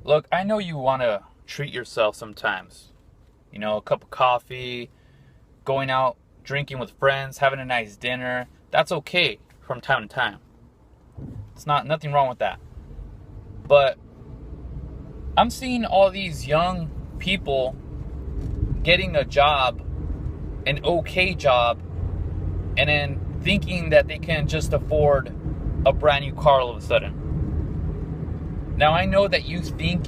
Look, I know you want to treat yourself sometimes. You know, a cup of coffee, going out, drinking with friends, having a nice dinner. That's okay from time to time. It's not nothing wrong with that. But I'm seeing all these young people getting a job, an okay job, and then thinking that they can just afford a brand new car all of a sudden. Now, I know that you think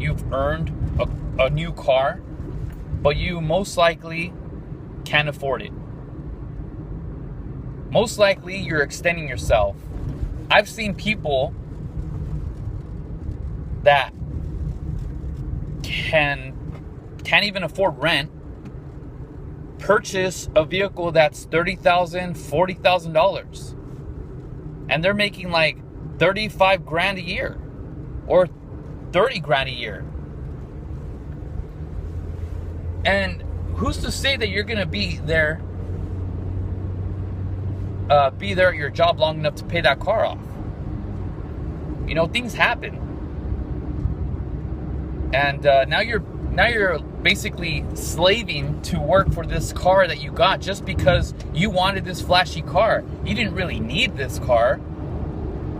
you've earned a new car, but you most likely can't afford it. Most likely, you're extending yourself. I've seen people that can't even afford rent purchase a vehicle that's $30,000, $40,000, and they're making like 35 grand a year or 30 grand a year. And who's to say that you're gonna be there at your job long enough to pay that car off? You know, things happen. And now you're basically slaving to work for this car that you got just because you wanted this flashy car. You didn't really need this car.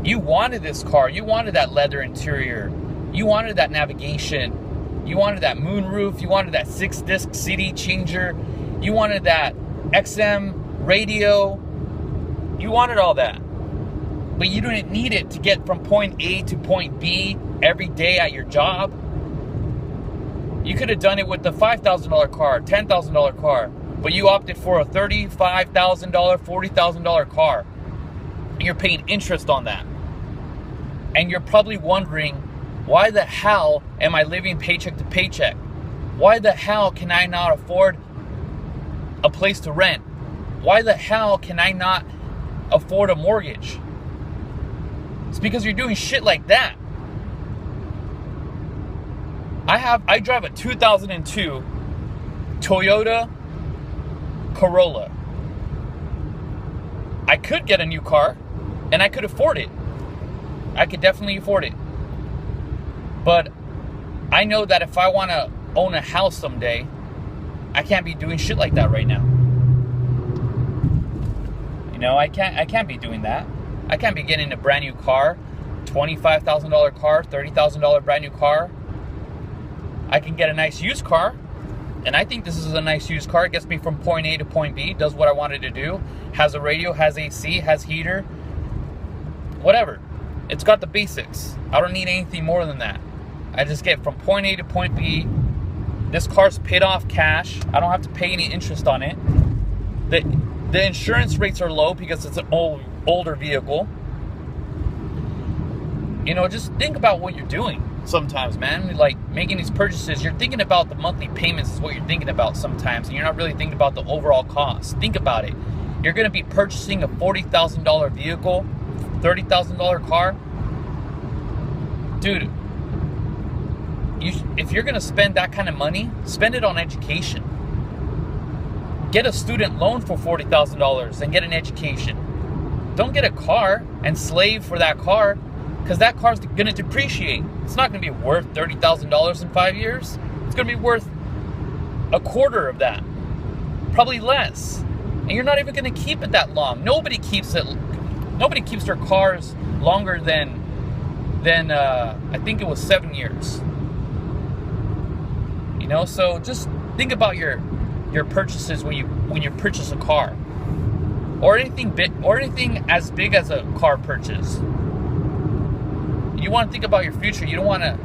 You wanted this car. You wanted that leather interior. You wanted that navigation. You wanted that moonroof. You wanted that 6-disc CD changer. You wanted that XM radio. You wanted all that. But you didn't need it to get from point A to point B every day at your job. You could have done it with the $5,000 car, $10,000 car, but you opted for a $35,000, $40,000 car. And you're paying interest on that. And you're probably wondering, why the hell am I living paycheck to paycheck? Why the hell can I not afford a place to rent? Why the hell can I not afford a mortgage? It's because you're doing shit like that. I drive a 2002 Toyota Corolla. I could get a new car, and I could afford it. I could definitely afford it. But I know that if I want to own a house someday, I can't be doing shit like that right now. You know, I can't be doing that. I can't be getting a brand new car, $25,000 car, $30,000 brand new car. I can get a nice used car, and I think this is a nice used car. It gets me from point A to point B, does what I wanted to do, has a radio, has AC, has heater, whatever. It's got the basics. I don't need anything more than that. I just get from point A to point B. This car's paid off cash. I don't have to pay any interest on it. The insurance rates are low because it's an older vehicle. You know, just think about what you're doing sometimes, man. Like, making these purchases, you're thinking about the monthly payments is what you're thinking about sometimes, and you're not really thinking about the overall cost. Think about it. You're going to be purchasing a $40,000 vehicle, $30,000 car. Dude, if you're going to spend that kind of money, spend it on education. Get a student loan for $40,000 and get an education. Don't get a car and slave for that car, because that car's going to depreciate. It's not going to be worth $30,000 in 5 years. It's going to be worth a quarter of that, probably less. And you're not even going to keep it that long. Nobody keeps their cars longer than I think it was 7 years. You know, so just think about your purchases when you purchase a car, or anything as big as a car purchase. You want to think about your future. You don't want to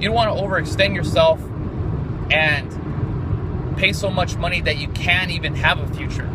overextend yourself and pay so much money that you can't even have a future.